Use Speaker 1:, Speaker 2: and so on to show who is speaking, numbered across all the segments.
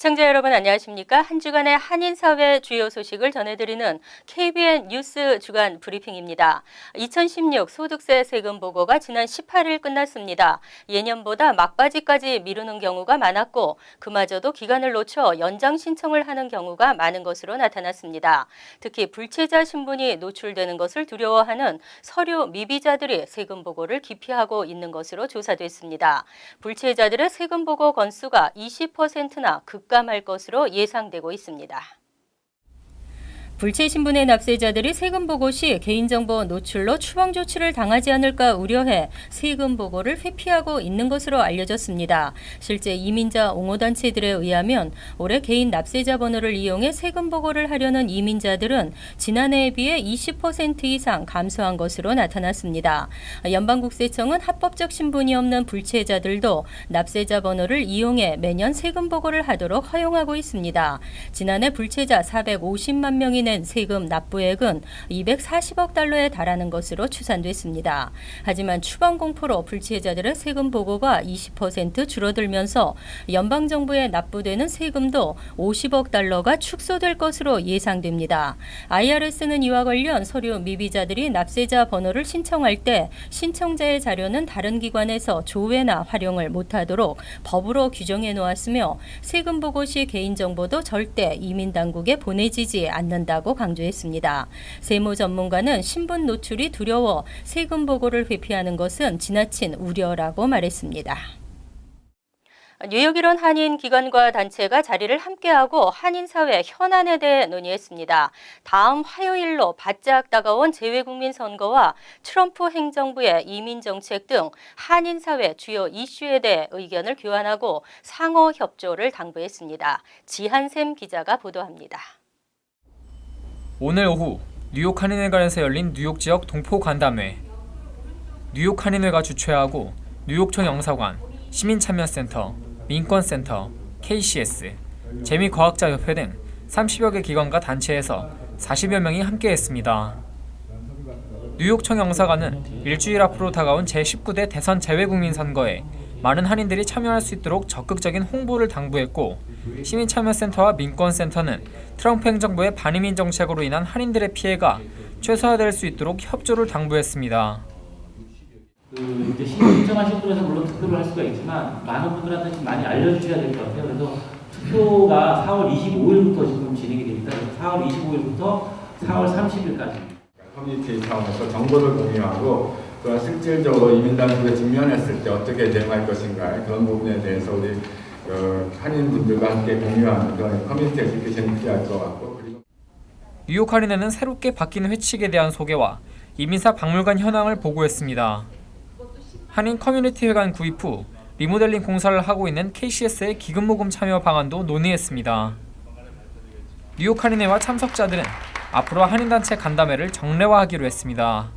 Speaker 1: 시청자 여러분 안녕하십니까? 한 주간의 한인사회 주요 소식을 전해드리는 KBN 뉴스 주간 브리핑입니다. 2016 소득세 세금 보고가 지난 18일 끝났습니다. 예년보다 막바지까지 미루는 경우가 많았고 그마저도 기간을 놓쳐 연장 신청을 하는 경우가 많은 것으로 나타났습니다. 특히 불체자 신분이 노출되는 것을 두려워하는 서류 미비자들이 세금 보고를 기피하고 있는 것으로 조사됐습니다. 불체자들의 세금 보고 건수가 20%나 급감할 것으로 예상되고 있습니다. 불체 신분의 납세자들이 세금 보고 시 개인정보 노출로 추방 조치를 당하지 않을까 우려해 세금 보고를 회피하고 있는 것으로 알려졌습니다. 실제 이민자 옹호단체들에 의하면 올해 개인 납세자 번호를 이용해 세금 보고를 하려는 이민자들은 지난해에 비해 20% 이상 감소한 것으로 나타났습니다. 연방국세청은 합법적 신분이 없는 불체자들도 납세자 번호를 이용해 매년 세금 보고를 하도록 허용하고 있습니다. 지난해 불체자 450만 명이 낸 세금 납부액은 240억 달러에 달하는 것으로 추산됐습니다. 하지만 추방 공포로 불체자들의 세금 보고가 20% 줄어들면서 연방정부에 납부되는 세금도 50억 달러가 축소될 것으로 예상됩니다. IRS는 이와 관련 서류 미비자들이 납세자 번호를 신청할 때 신청자의 자료는 다른 기관에서 조회나 활용을 못하도록 법으로 규정해 놓았으며 세금 보고 시 개인정보도 절대 이민당국에 보내지지 않는다고 강조했습니다. 세무 전문가는 신분 노출이 두려워 세금 보고를 회피하는 것은 지나친 우려라고 말했습니다. 뉴욕 일원 한인 기관과 단체가 자리를 함께하고 한인사회 현안에 대해 논의했습니다. 다음 화요일로 바짝 다가온 재외국민 선거와 트럼프 행정부의 이민정책 등 한인사회 주요 이슈에 대해 의견을 교환하고 상호 협조를 당부했습니다. 지한샘 기자가 보도합니다.
Speaker 2: 오늘 오후 뉴욕 한인회관에서 열린 뉴욕 지역 동포 간담회. 뉴욕 한인회가 주최하고 뉴욕청 영사관, 시민참여센터, 민권센터, KCS, 재미과학자협회 등 30여 개 기관과 단체에서 40여 명이 함께했습니다. 뉴욕청 영사관은 일주일 앞으로 다가온 제19대 대선 재외국민 선거에 많은 한인들이 참여할 수 있도록 적극적인 홍보를 당부했고, 시민참여센터와 민권센터는 트럼프 행정부의 반이민 정책으로 인한 한인들의 피해가 최소화될 수 있도록 협조를 당부했습니다.
Speaker 3: 이제 신분 신청하신 분에서 물론 투표를 할 수가 있지만 많은 분들한테 좀 많이 알려주셔야 될 것 같아요. 그래서 투표가 4월 25일부터 지금 진행이 됩니다. 그래서 4월 25일부터 4월 30일까지.
Speaker 4: 커뮤니티 차원에서 정보를 공유하고 또 실질적으로 이민당국에 직면했을 때 어떻게 대응할 것인가 그런 부분에 대해서 우리 한인분들과 함께 공유하는 그런 커뮤니티 에듀케이션이 필요할 것 같고, 그리고
Speaker 2: 뉴욕 한인회는 새롭게 바뀐 회칙에 대한 소개와 이민사 박물관 현황을 보고했습니다. 한인 커뮤니티 회관 구입 후 리모델링 공사를 하고 있는 KCS의 기금 모금 참여 방안도 논의했습니다. 뉴욕 한인회와 참석자들은 앞으로 한인단체 간담회를 정례화하기로 했습니다.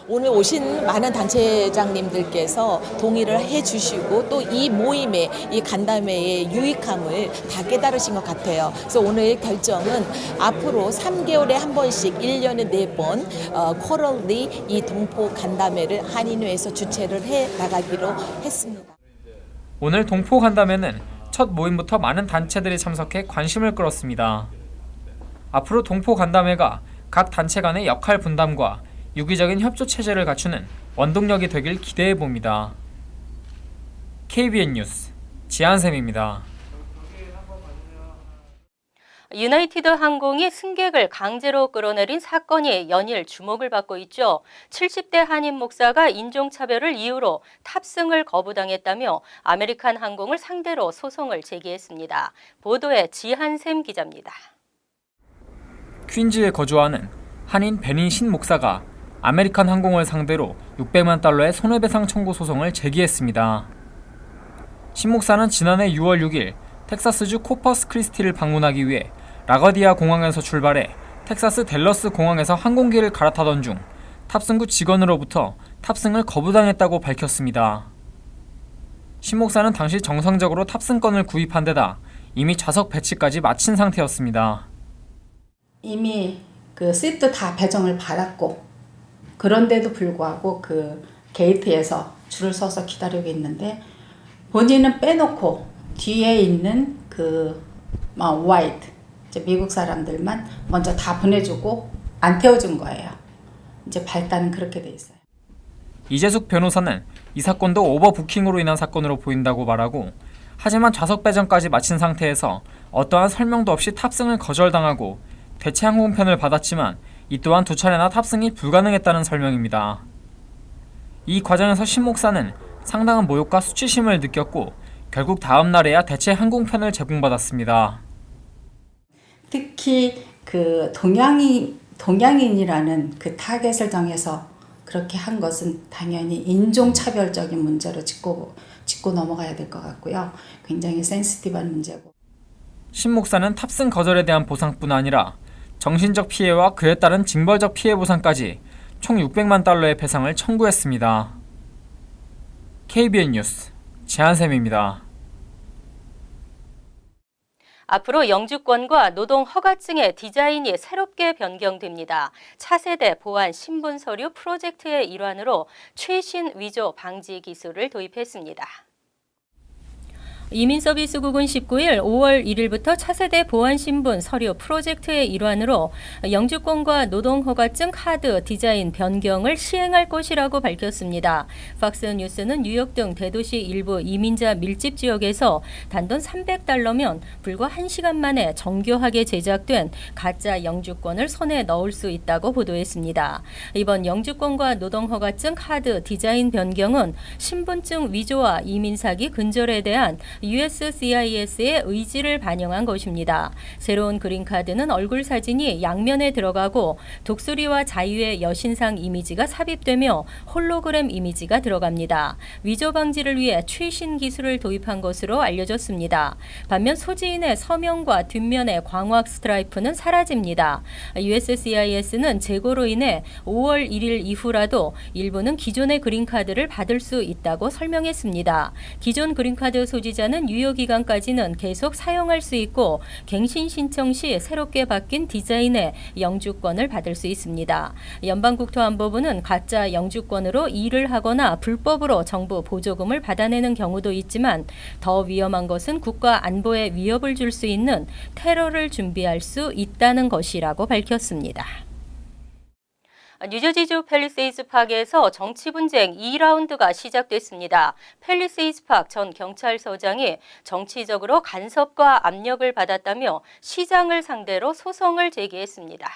Speaker 5: 오늘 오신 많은 단체장님들께서 동의를 해주시고 또 이 모임의 이 간담회의 유익함을 다 깨달으신 것 같아요. 그래서 오늘 결정은 앞으로 3개월에 한 번씩 1년에 4번 쿼럴리 이 동포 간담회를 한인회에서 주최를 해 나가기로 했습니다.
Speaker 2: 오늘 동포 간담회는 첫 모임부터 많은 단체들이 참석해 관심을 끌었습니다. 앞으로 동포 간담회가 각 단체 간의 역할 분담과 유기적인 협조 체제를 갖추는 원동력이 되길 기대해 봅니다. KBN 뉴스 지한샘입니다.
Speaker 1: 유나이티드 항공이 승객을 강제로 끌어내린 사건이 연일 주목을 받고 있죠. 70대 한인 목사가 인종차별을 이유로 탑승을 거부당했다며 아메리칸 항공을 상대로 소송을 제기했습니다. 보도에 지한샘 기자입니다.
Speaker 2: 퀸즈에 거주하는 한인 베닌 신 목사가 아메리칸 항공을 상대로 600만 달러의 손해배상 청구 소송을 제기했습니다. 신 목사는 지난해 6월 6일 텍사스주 코퍼스 크리스티를 방문하기 위해 라거디아 공항에서 출발해 텍사스 댈러스 공항에서 항공기를 갈아타던 중 탑승구 직원으로부터 탑승을 거부당했다고 밝혔습니다. 신 목사는 당시 정상적으로 탑승권을 구입한 데다 이미 좌석 배치까지 마친 상태였습니다.
Speaker 6: 이미 그 시트 다 배정을 받았고 그런데도 불구하고 그 게이트에서 줄을 서서 기다리고 있는데 본인은 빼놓고 뒤에 있는 그 화이트 이제 미국 사람들만 먼저 다 보내주고 안 태워준 거예요. 이제 발단은 그렇게 돼 있어요.
Speaker 2: 이재숙 변호사는 이 사건도 오버부킹으로 인한 사건으로 보인다고 말하고, 하지만 좌석 배정까지 마친 상태에서 어떠한 설명도 없이 탑승을 거절당하고 대체 항공편을 받았지만 이 또한 2차례나 탑승이 불가능했다는 설명입니다. 이 과정에서 신 목사는 상당한 모욕과 수치심을 느꼈고 결국 다음 날에야 대체 항공편을 제공받았습니다.
Speaker 6: 특히 그 동양인이라는 그 타겟을 정해서 그렇게 한 것은 당연히 인종차별적인 문제로 짚고 넘어가야 될 것 같고요. 굉장히 센시티브한 문제고.
Speaker 2: 신 목사는 탑승 거절에 대한 보상뿐 아니라 정신적 피해와 그에 따른 징벌적 피해 보상까지 총 600만 달러의 배상을 청구했습니다. KBN 뉴스 제한샘입니다.
Speaker 1: 앞으로 영주권과 노동 허가증의 디자인이 새롭게 변경됩니다. 차세대 보안 신분 서류 프로젝트의 일환으로 최신 위조 방지 기술을 도입했습니다. 이민서비스국은 19일 5월 1일부터 차세대 보안신분 서류 프로젝트의 일환으로 영주권과 노동허가증 카드 디자인 변경을 시행할 것이라고 밝혔습니다. 팍스뉴스는 뉴욕 등 대도시 일부 이민자 밀집 지역에서 단돈 $300면 불과 1시간 만에 정교하게 제작된 가짜 영주권을 손에 넣을 수 있다고 보도했습니다. 이번 영주권과 노동허가증 카드 디자인 변경은 신분증 위조와 이민사기 근절에 대한 USCIS의 의지를 반영한 것입니다. 새로운 그린카드는 얼굴 사진이 양면에 들어가고 독수리와 자유의 여신상 이미지가 삽입되며 홀로그램 이미지가 들어갑니다. 위조 방지를 위해 최신 기술을 도입한 것으로 알려졌습니다. 반면 소지인의 서명과 뒷면의 광학 스트라이프는 사라집니다. USCIS는 재고로 인해 5월 1일 이후라도 일부는 기존의 그린카드를 받을 수 있다고 설명했습니다. 기존 그린카드 소지자는 유효 기간까지는 계속 사용할 수 있고 갱신 신청 시 새롭게 바뀐 디자인의 영주권을 받을 수 있습니다. 연방국토안보부는 가짜 영주권으로 일을 하거나 불법으로 정부 보조금을 받아내는 경우도 있지만 더 위험한 것은 국가 안보에 위협을 줄 수 있는 테러를 준비할 수 있다는 것이라고 밝혔습니다. 뉴저지주 팰리세이즈 파크에서 정치 분쟁 2라운드가 시작됐습니다. 팰리세이즈 파크 전 경찰서장이 정치적으로 간섭과 압력을 받았다며 시장을 상대로 소송을 제기했습니다.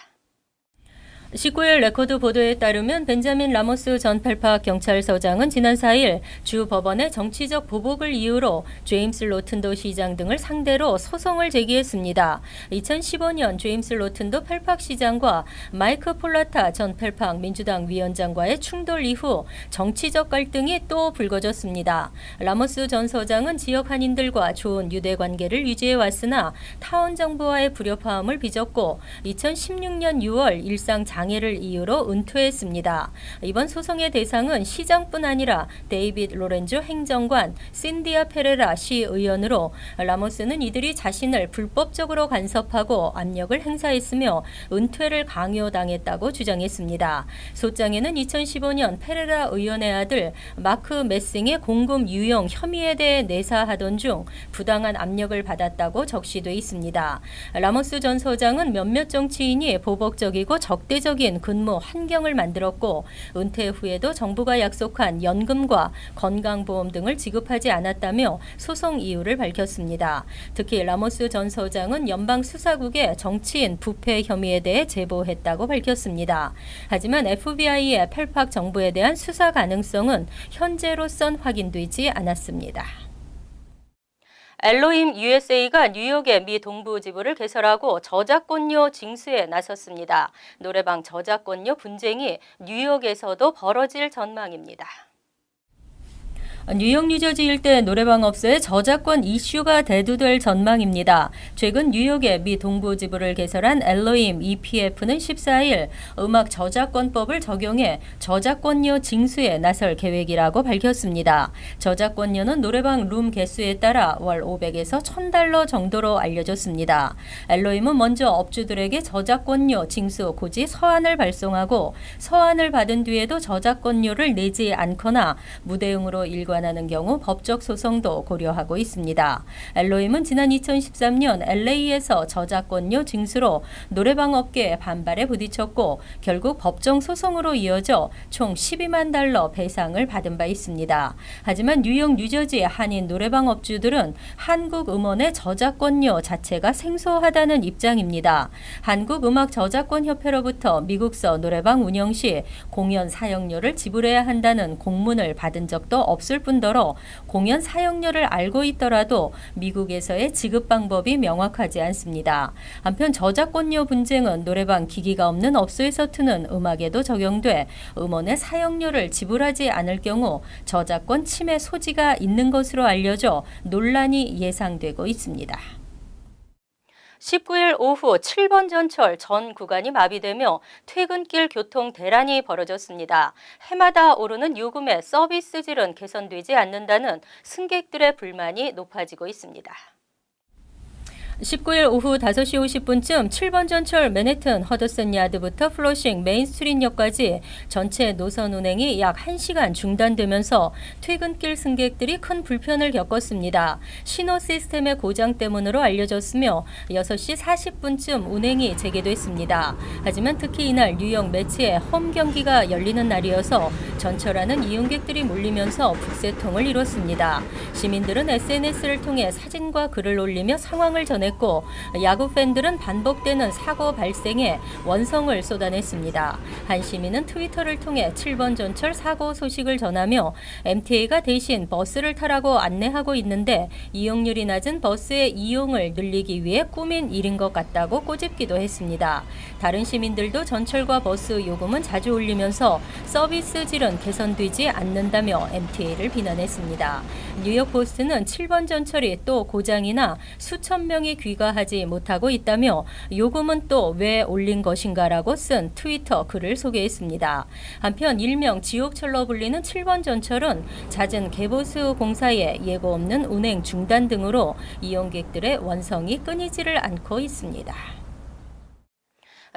Speaker 1: 19일 레코드 보도에 따르면 벤자민 라모스 전 펠팍 경찰서장은 지난 4일 주 법원의 정치적 보복을 이유로 제임스 로튼도 시장 등을 상대로 소송을 제기했습니다. 2015년 제임스 로튼도 펠팍 시장과 마이크 폴라타 전 펠팍 민주당 위원장과의 충돌 이후 정치적 갈등이 또 불거졌습니다. 라모스 전 서장은 지역 한인들과 좋은 유대 관계를 유지해 왔으나 타운 정부와의 불협화음을 빚었고 2016년 6월 일상 장애를 이유로 은퇴했습니다. 이번 소송의 대상은 시장뿐 아니라 데이빗 로렌조 행정관, 신디아 페레라 시의원으로 라모스는 이들이 자신을 불법적으로 간섭하고 압력을 행사했으며 은퇴를 강요당했다고 주장했습니다. 소장에는 2015년 페레라 의원의 아들 마크 메싱의 공금 유용 혐의에 대해 내사하던 중 부당한 압력을 받았다고 적시돼 있습니다. 라모스 전 서장은 몇몇 정치인이 보복적이고 적대적인 근무 환경을 만들었고 은퇴 후에도 정부가 약속한 연금과 건강보험 등을 지급하지 않았다며 소송 이유를 밝혔습니다. 특히 라모스 전 서장은 연방수사국에 정치인 부패 혐의에 대해 제보했다고 밝혔습니다. 하지만 FBI의 펠팍 정부에 대한 수사 가능성은 현재로선 확인되지 않았습니다. 엘로힘 USA가 뉴욕의 미 동부 지부를 개설하고 저작권료 징수에 나섰습니다. 노래방 저작권료 분쟁이 뉴욕에서도 벌어질 전망입니다. 뉴욕 뉴저지 일대 노래방 업소의 저작권 이슈가 대두될 전망입니다. 최근 뉴욕의 미 동부 지부를 개설한 엘로힘 EPF는 14일 음악 저작권법을 적용해 저작권료 징수에 나설 계획이라고 밝혔습니다. 저작권료는 노래방 룸 개수에 따라 월 $500에서 $1,000 정도로 알려졌습니다. 엘로힘은 먼저 업주들에게 저작권료 징수 고지 서한을 발송하고 서한을 받은 뒤에도 저작권료를 내지 않거나 무대응으로 일관하게 기관하는 경우 법적 소송도 고려하고 있습니다. 엘로힘은 지난 2013년 LA에서 저작권료 징수로 노래방 업계의 반발에 부딪혔고 결국 법정 소송으로 이어져 총 12만 달러 배상을 받은 바 있습니다. 하지만 뉴욕, 뉴저지 한인 노래방 업주들은 한국 음원의 저작권료 자체가 생소하다는 입장입니다. 한국음악저작권협회로부터 미국서 노래방 운영 시 공연 사용료를 지불해야 한다는 공문을 받은 적도 없을 뿐더러 공연 사용료를 알고 있더라도 미국에서의 지급 방법이 명확하지 않습니다. 한편 저작권료 분쟁은 노래방 기기가 없는 업소에서 트는 음악에도 적용돼 음원의 사용료를 지불하지 않을 경우 저작권 침해 소지가 있는 것으로 알려져 논란이 예상되고 있습니다. 19일 오후 7번 전철 전 구간이 마비되며 퇴근길 교통 대란이 벌어졌습니다. 해마다 오르는 요금의 서비스질은 개선되지 않는다는 승객들의 불만이 높아지고 있습니다. 19일 오후 5시 50분쯤 7번 전철 맨해튼 허드슨 야드부터 플러싱 메인스트리트역까지 전체 노선 운행이 약 1시간 중단되면서 퇴근길 승객들이 큰 불편을 겪었습니다. 신호 시스템의 고장 때문으로 알려졌으며 6시 40분쯤 운행이 재개됐습니다. 하지만 특히 이날 뉴욕 매치의 홈 경기가 열리는 날이어서 전철 안은 이용객들이 몰리면서 북새통을 이뤘습니다. 시민들은 SNS를 통해 사진과 글을 올리며 상황을 전했고 야구 팬들은 반복되는 사고 발생에 원성을 쏟아냈습니다. 한 시민은 트위터를 통해 7번 전철 사고 소식을 전하며 MTA가 대신 버스를 타라고 안내하고 있는데 이용률이 낮은 버스의 이용을 늘리기 위해 꾸민 일인 것 같다고 꼬집기도 했습니다. 다른 시민들도 전철과 버스 요금은 자주 올리면서 서비스 질은 개선되지 않는다며 MTA를 비난했습니다. 뉴욕 포스트는 7번 전철이 또 고장이나 수천 명이 귀가하지 못하고 있다며 요금은 또 왜 올린 것인가라고 쓴 트위터 글을 소개했습니다. 한편 일명 지옥철로 불리는 7번 전철은 잦은 개보수 공사에 예고 없는 운행 중단 등으로 이용객들의 원성이 끊이지를 않고 있습니다.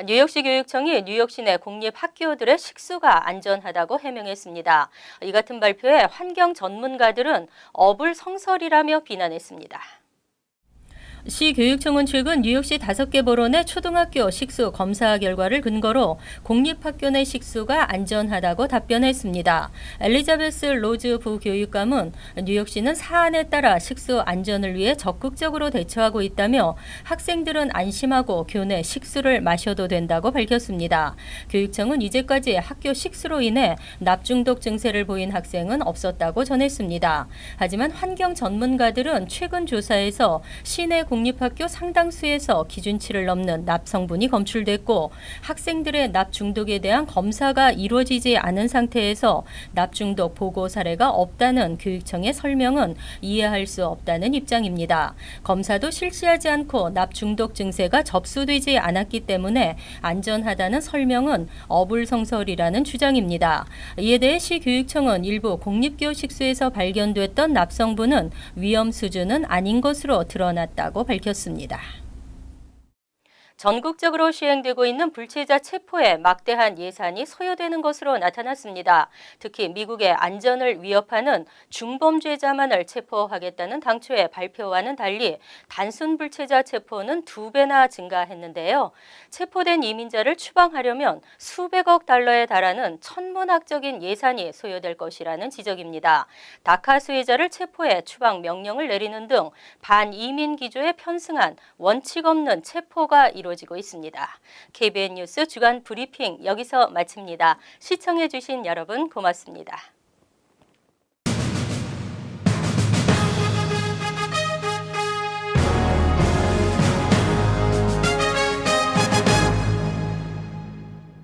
Speaker 1: 뉴욕시 교육청이 뉴욕 시내 공립학교들의 식수가 안전하다고 해명했습니다. 이 같은 발표에 환경 전문가들은 어불성설이라며 비난했습니다. 시 교육청은 최근 뉴욕시 5개 보론의 초등학교 식수 검사 결과를 근거로 공립학교 내 식수가 안전하다고 답변했습니다. 엘리자베스 로즈 부교육감은 뉴욕시는 사안에 따라 식수 안전을 위해 적극적으로 대처하고 있다며 학생들은 안심하고 교내 식수를 마셔도 된다고 밝혔습니다. 교육청은 이제까지 학교 식수로 인해 납중독 증세를 보인 학생은 없었다고 전했습니다. 하지만 환경 전문가들은 최근 조사에서 시내 공립학교 상당수에서 기준치를 넘는 납 성분이 검출됐고 학생들의 납 중독에 대한 검사가 이루어지지 않은 상태에서 납 중독 보고 사례가 없다는 교육청의 설명은 이해할 수 없다는 입장입니다. 검사도 실시하지 않고 납 중독 증세가 접수되지 않았기 때문에 안전하다는 설명은 어불성설이라는 주장입니다. 이에 대해 시 교육청은 일부 공립교 식수에서 발견됐던 납 성분은 위험 수준은 아닌 것으로 드러났다고 밝혔습니다. 전국적으로 시행되고 있는 불체자 체포에 막대한 예산이 소요되는 것으로 나타났습니다. 특히 미국의 안전을 위협하는 중범죄자만을 체포하겠다는 당초의 발표와는 달리 단순 불체자 체포는 2배나 증가했는데요. 체포된 이민자를 추방하려면 수백억 달러에 달하는 천문학적인 예산이 소요될 것이라는 지적입니다. 다카 수혜자를 체포해 추방 명령을 내리는 등 반이민 기조에 편승한 원칙 없는 체포가 이루어지고 있습니다. KBN 뉴스 주간 브리핑 여기서 마칩니다. 시청해 주신 여러분 고맙습니다.